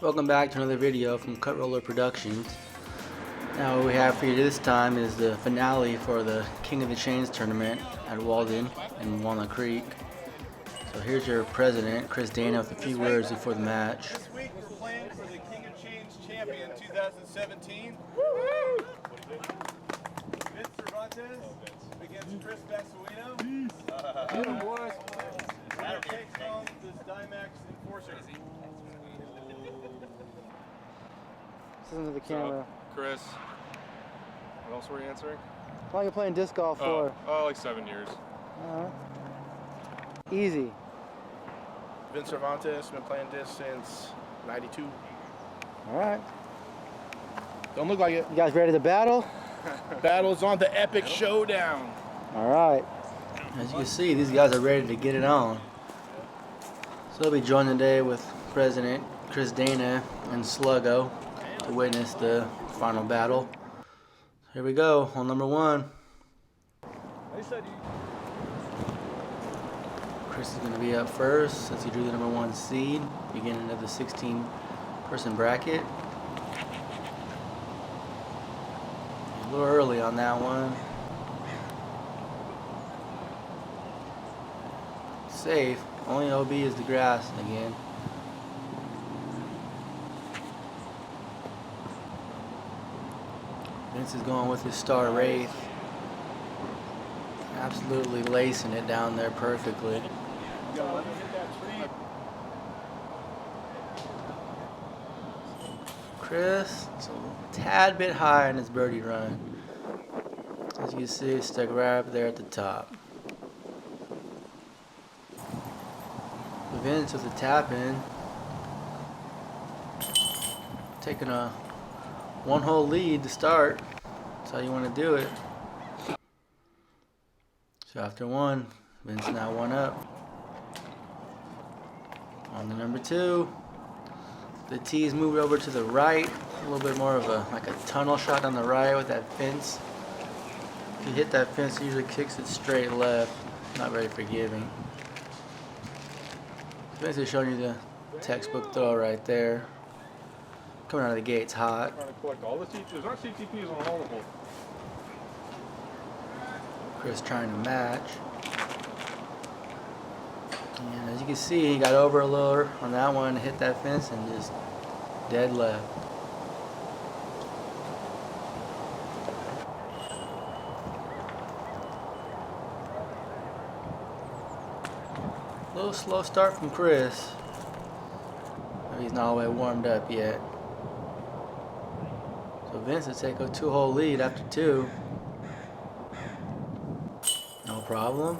Welcome back to another video from Cut Roller Productions. Now what we have for you this time is the finale for the King of the Chains tournament at Walden in Walnut Creek. So here's your president, Chris Dana, with a few words before the match. This week we're playing for the King of Chains champion 2017. Vince Cervantes against Chris Bassuino. Boys. We're take home this Dimax Enforcer. Listen to the camera. Chris, what else were you answering? How long you playing disc golf for? Oh, like 7 years. Easy. Vince Cervantes, been playing disc since '92. Alright. Don't look like it. You guys ready to battle? Battle's on, the epic showdown. Alright. As you can see, these guys are ready to get it on. So they'll be joined today with President Chris Dana and Sluggo to witness the final battle. Here we go, on number one. Chris is going to be up first since he drew the number 1 seed, beginning of the 16-person bracket. A little early on that one. Safe. Only OB is the grass again. Vince is going with his Star Wraith. Absolutely lacing it down there perfectly. Chris, it's a tad bit high in his birdie run. As you can see, stuck right up there at the top. Vince with a tap in, taking a 1-hole lead to start. That's how you want to do it. So after one, Vince now 1 up. On to number 2, the tee's moved over to the right, a little bit more of a tunnel shot on the right with that fence. If you hit that fence, it usually kicks it straight left. Not very forgiving. Basically showing you the textbook throw right there. Coming out of the gates hot. Trying to collect all the CTPs. There's not CTPs on all of them. Chris trying to match. And as you can see, he got over a little on that one, hit that fence, and just dead left. A little slow start from Chris. He's not all the way warmed up yet. So Vince will take a 2-hole lead after 2. No problem.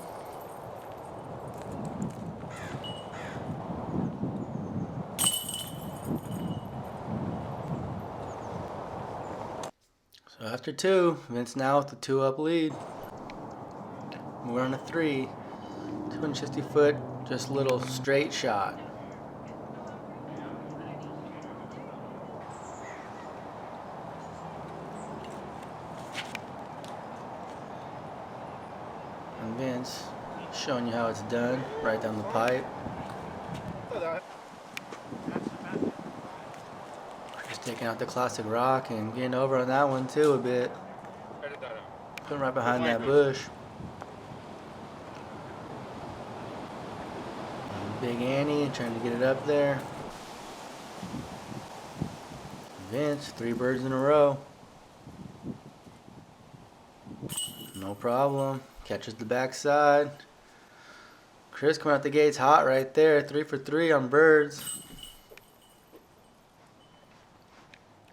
So after 2, Vince now with the 2-up lead. We're on a 3. 260 foot, just a little straight shot. And Vince showing you how it's done, right down the pipe. Just taking out the classic rock and getting over on that one too a bit. Putting right behind that bush. Big Annie trying to get it up there. Vince, 3 birds in a row. No problem. Catches the backside. Chris coming out the gates hot right there. 3 for 3 on birds.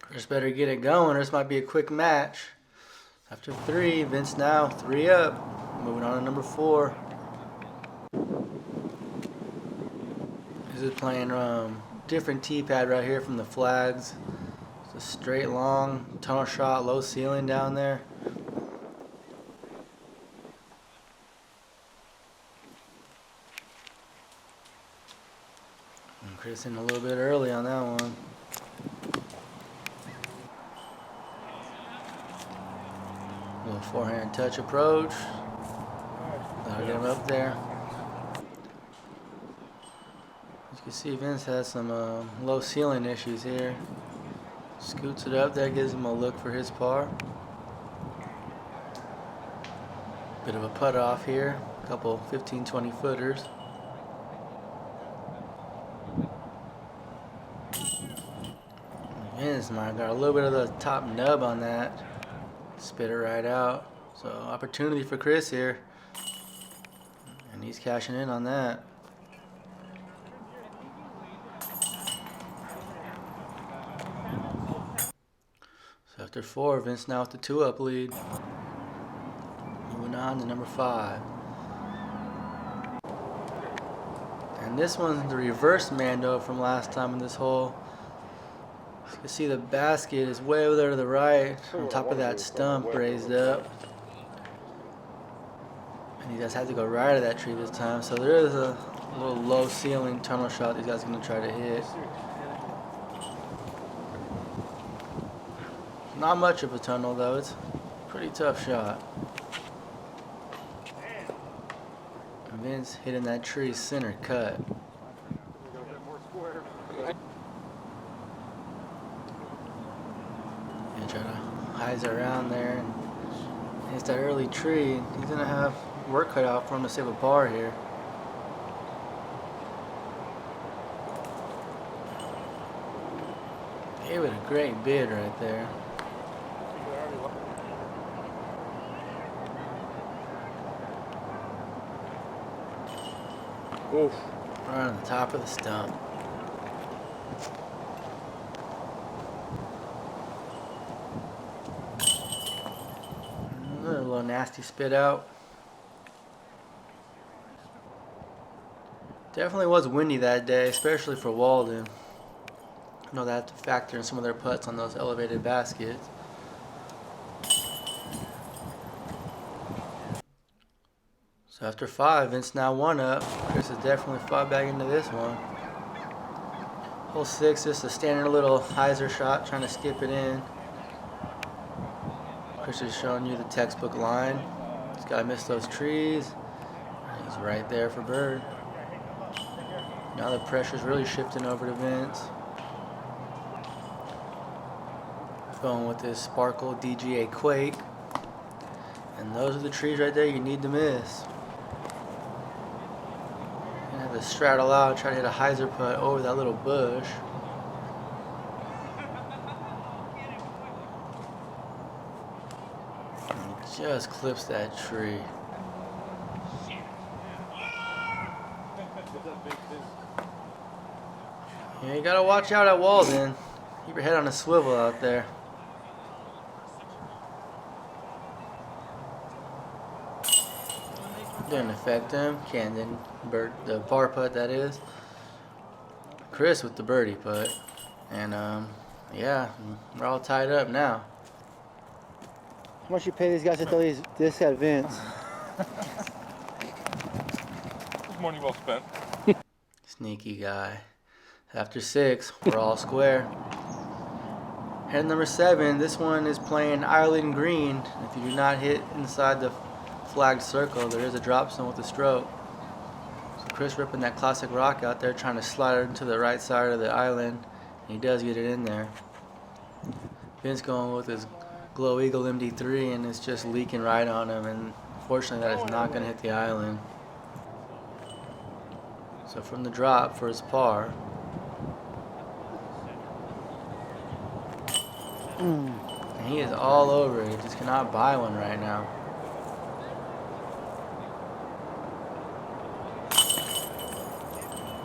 Chris better get it going or this might be a quick match. After 3, Vince now 3 up. Moving on to number 4. This is playing different tee pad right here from the flags. It's a straight long tunnel shot, low ceiling down there. And Chris in a little bit early on that one. Little forehand touch approach. That'll get him up there. You can see Vince has some low ceiling issues here. Scoots it up there, gives him a look for his par. Bit of a putt off here, a couple 15-20 footers. Vince might have got a little bit of the top nub on that. Spit it right out. So opportunity for Chris here. And he's cashing in on that. So after 4, Vince now with the 2-up lead. Moving on to number 5. And this one's the reverse Mando from last time in this hole. You can see the basket is way over there to the right, on top of that stump raised up. And you guys had to go right of that tree this time. So there is a little low ceiling tunnel shot these guys are going to try to hit. Not much of a tunnel though, it's a pretty tough shot. And Vince hitting that tree center cut. And try to eyes around there and hits that early tree. He's gonna have work cut out for him to save a par here. Gave it a great bid right there. Oof. Right on the top of the stump. Another little nasty spit out. Definitely was windy that day, especially for Walden. I know they have to factor in some of their putts on those elevated baskets. So after 5, Vince now 1 up. Chris has definitely fought back into this one. Hole 6, just a standard little hyzer shot, trying to skip it in. Chris is showing you the textbook line. Just gotta miss those trees. He's right there for bird. Now the pressure's really shifting over to Vince. Going with this Sparkle DGA Quake. And those are the trees right there you need to miss. You have to straddle out, try to hit a hyzer putt over that little bush. And he just clips that tree. Yeah, you gotta watch out at Walden. Keep your head on a swivel out there. Didn't affect him. Camden, the par putt that is. Chris with the birdie putt. And yeah, we're all tied up now. How much you pay these guys to throw this at Vince? It's money well spent. Sneaky guy. After 6, we're all square. Head number 7, this one is playing Ireland green. If you do not hit inside the flagged circle, there is a drop zone with a stroke. So Chris ripping that classic rock out there, trying to slide it into the right side of the island. And he does get it in there. Vince going with his Glow Eagle MD3 and it's just leaking right on him, and unfortunately that is not going to hit the island. So from the drop for his par. And he is all over it. He just cannot buy one right now.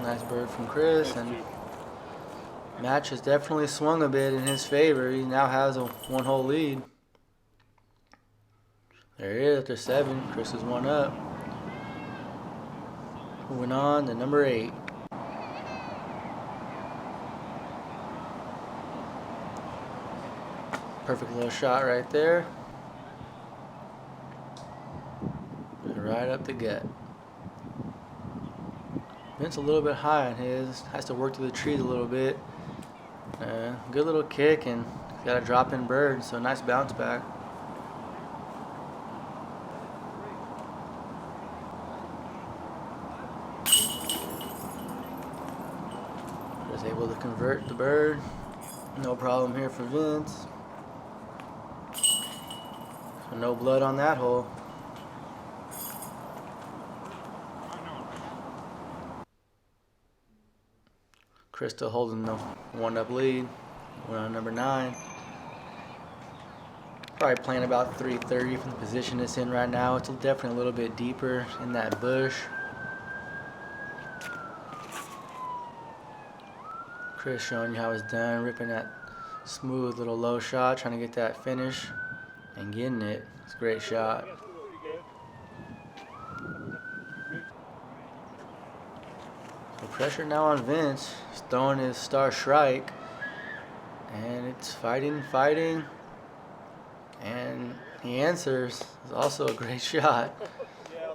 Nice bird from Chris, and match has definitely swung a bit in his favor. He now has a 1-hole lead. There he is after 7. Chris is 1 up. Moving on to number 8. Perfect little shot right there. Right up the gut. Vince a little bit high on his. Has to work through the trees a little bit. Good little kick and got a drop in bird, so nice bounce back. convert the bird. No problem here for Vince. So no blood on that hole. Chris still holding the 1-up lead. We're on number 9. Probably playing about 330 from the position it's in right now. It's definitely a little bit deeper in that bush. Chris showing you how it's done, ripping that smooth little low shot, trying to get that finish and getting it. It's a great shot. So pressure now on Vince. He's throwing his star strike, and it's fighting, and he answers. It's also a great shot.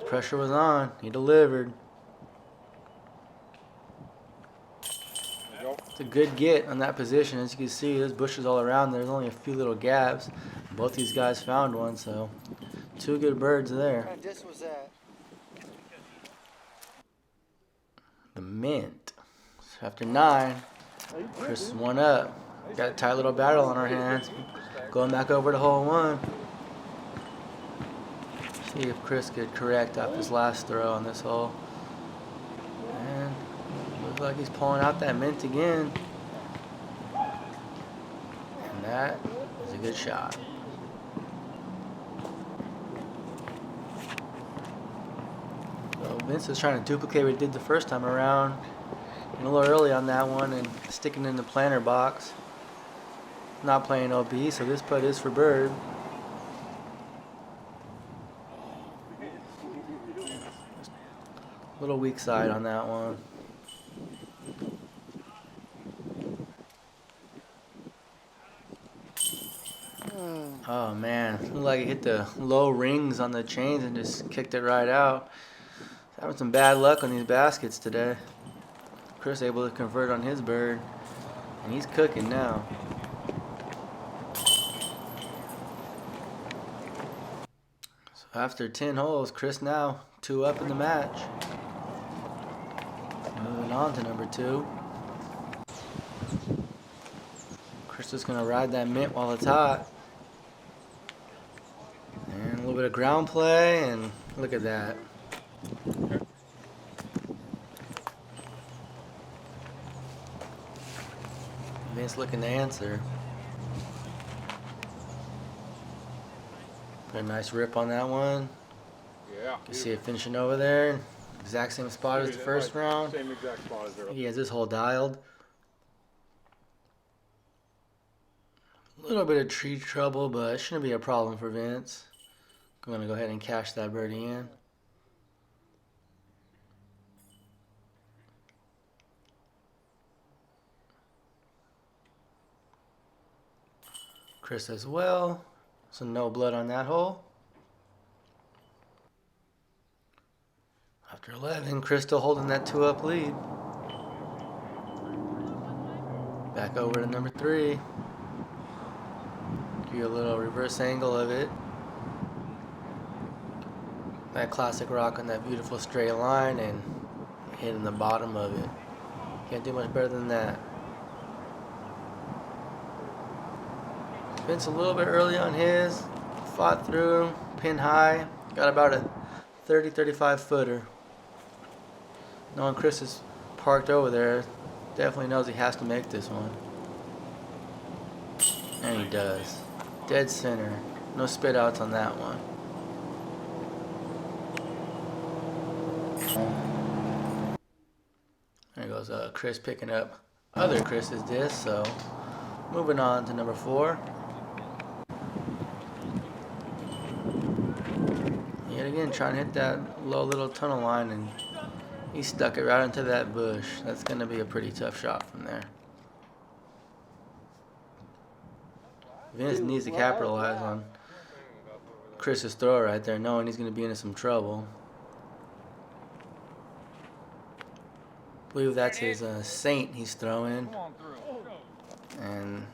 Pressure was on. He delivered. It's a good get on that position. As you can see, there's bushes all around. There's only a few little gaps. Both these guys found one, so 2 good birds there. What kind of disc was that? The mint. So after 9, Chris is 1 up. Got a tight little battle on our hands. Going back over to hole 1. See if Chris could correct off his last throw on this hole. And looks like he's pulling out that mint again. And that is a good shot. So Vince is trying to duplicate what he did the first time around. And a little early on that one and sticking in the planter box. Not playing OB, so this putt is for bird. Little weak side on that one. Oh man, looked like he hit the low rings on the chains and just kicked it right out. Having some bad luck on these baskets today. Chris able to convert on his bird, and he's cooking now. So after 10 holes, Chris now 2 up in the match. Moving on to number 2. Chris is gonna ride that mint while it's hot. And a little bit of ground play, and look at that. Vince looking to answer. Put a nice rip on that one. Yeah. You see it finishing over there. Exact same spot as the first round. Same exact spot as there. He has this hole dialed. A little bit of tree trouble, but it shouldn't be a problem for Vince. I'm going to go ahead and cash that birdie in. Chris as well. So no blood on that hole. After 11, Chris still holding that 2-up lead. Back over to number 3. Give you a little reverse angle of it. That classic rock on that beautiful straight line and hitting the bottom of it. Can't do much better than that. Vince a little bit early on his. Fought through, pin high. Got about a 30-35 footer. Knowing Chris is parked over there, definitely knows he has to make this one. And he does. Dead center. No spit outs on that one. There goes Chris picking up other Chris's disc. So moving on to number 4. Yet again trying to hit that low little tunnel line, and he stuck it right into that bush. That's going to be a pretty tough shot from there. Vince needs to capitalize on Chris's throw right there, knowing he's going to be into some trouble. I believe that's his Saint he's throwing. And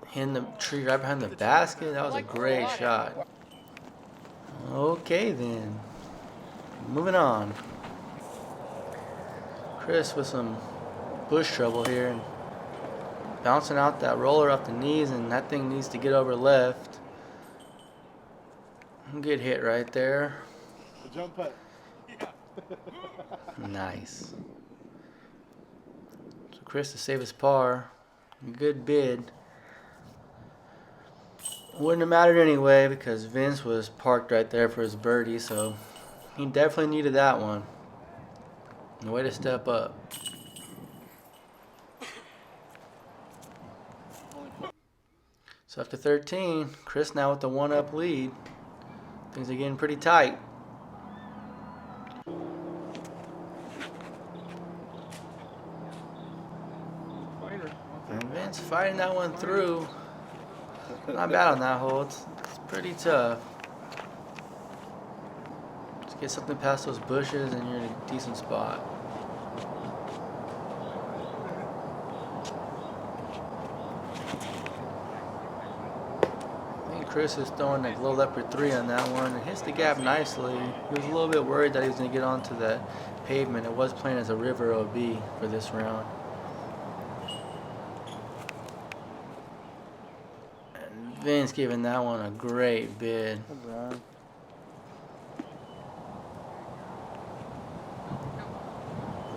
hitting the tree right behind the basket. That was a great shot. Okay then. Moving on. Chris with some bush trouble here. And bouncing out that roller off the knees, and that thing needs to get over left. Good hit right there. The jump putt. Nice. So Chris to save his par. Good bid. Wouldn't have mattered anyway because Vince was parked right there for his birdie, so he definitely needed that one. And way to step up. So after 13, Chris now with the 1-up lead. Things are getting pretty tight. And Vince fighting that one through. Not bad on that hole. It's pretty tough. Just get something past those bushes and you're in a decent spot. I think Chris is throwing a low leopard 3 on that one. It hits the gap nicely. He was a little bit worried that he was going to get onto that pavement. It was playing as a river OB for this round. Vince giving that one a great bid.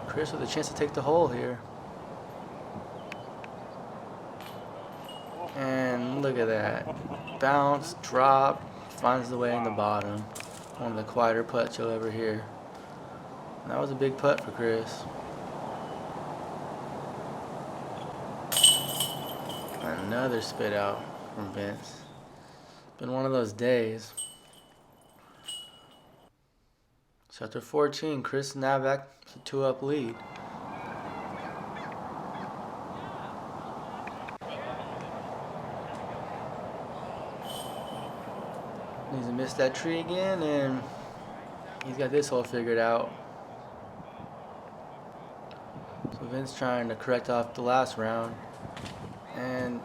Chris with a chance to take the hole here. And look at that. Bounce, drop, finds the way in the bottom. One of the quieter putts you'll ever hear. And that was a big putt for Chris. Another spit out from Vince. It's been one of those days. So after 14, Chris now back to 2-up lead. Needs to miss that tree again, and he's got this hole figured out. So Vince trying to correct off the last round, and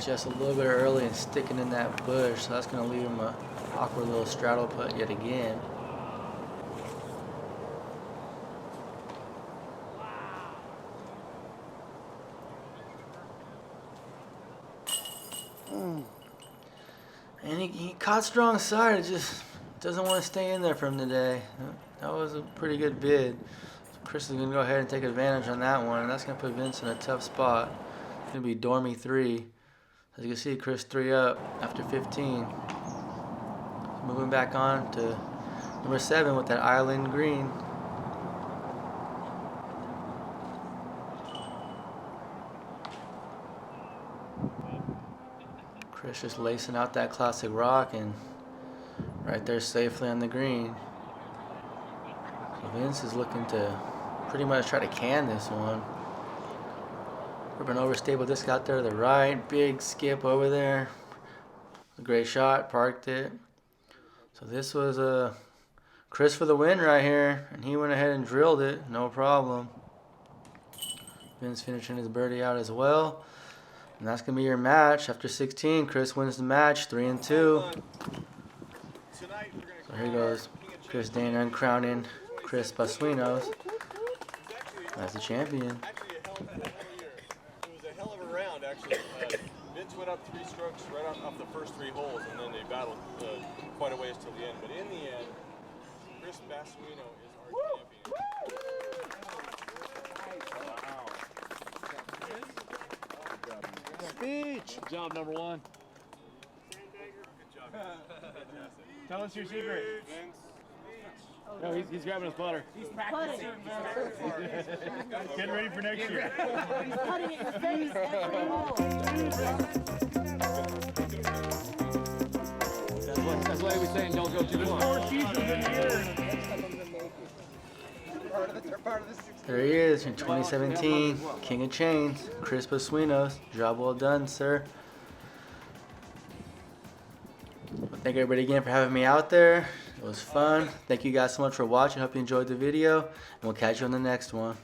just a little bit early and sticking in that bush, so that's going to leave him a awkward little straddle putt yet again. And he caught strong side. It just doesn't want to stay in there for him today. That was a pretty good bid. So Chris is going to go ahead and take advantage on that one, and that's going to put Vince in a tough spot. It's going to be Dormy 3. As you can see, Chris 3 up after 15. Moving back on to number 7 with that island green. Chris just lacing out that classic rock and right there safely on the green. So Vince is looking to pretty much try to can this one. Urban overstable disc out there to the right. Big skip over there. A great shot. Parked it. So this was Chris for the win right here. And he went ahead and drilled it. No problem. Vince finishing his birdie out as well. And that's going to be your match. After 16, Chris wins the match. 3-2. So here goes Chris Dana crowning Chris Pasuinos as the champion. Actually, Vince went up 3 strokes right off the first 3 holes, and then they battled quite a ways till the end. But in the end, Chris Pasuino is our champion. Speech. Good job, number 1. Good job. Tell us your secret. Vince. No, he's grabbing his putter. He's practicing. Getting ready for next year. He's putting it in the face every hole. That's why we're saying don't go too long. 4 seasons in a year. There he is in 2017, King of Chains, Chris Pasuinos. Job well done, sir. Well, thank everybody again for having me out there. It was fun. Thank you guys so much for watching. Hope you enjoyed the video, and we'll catch you on the next one.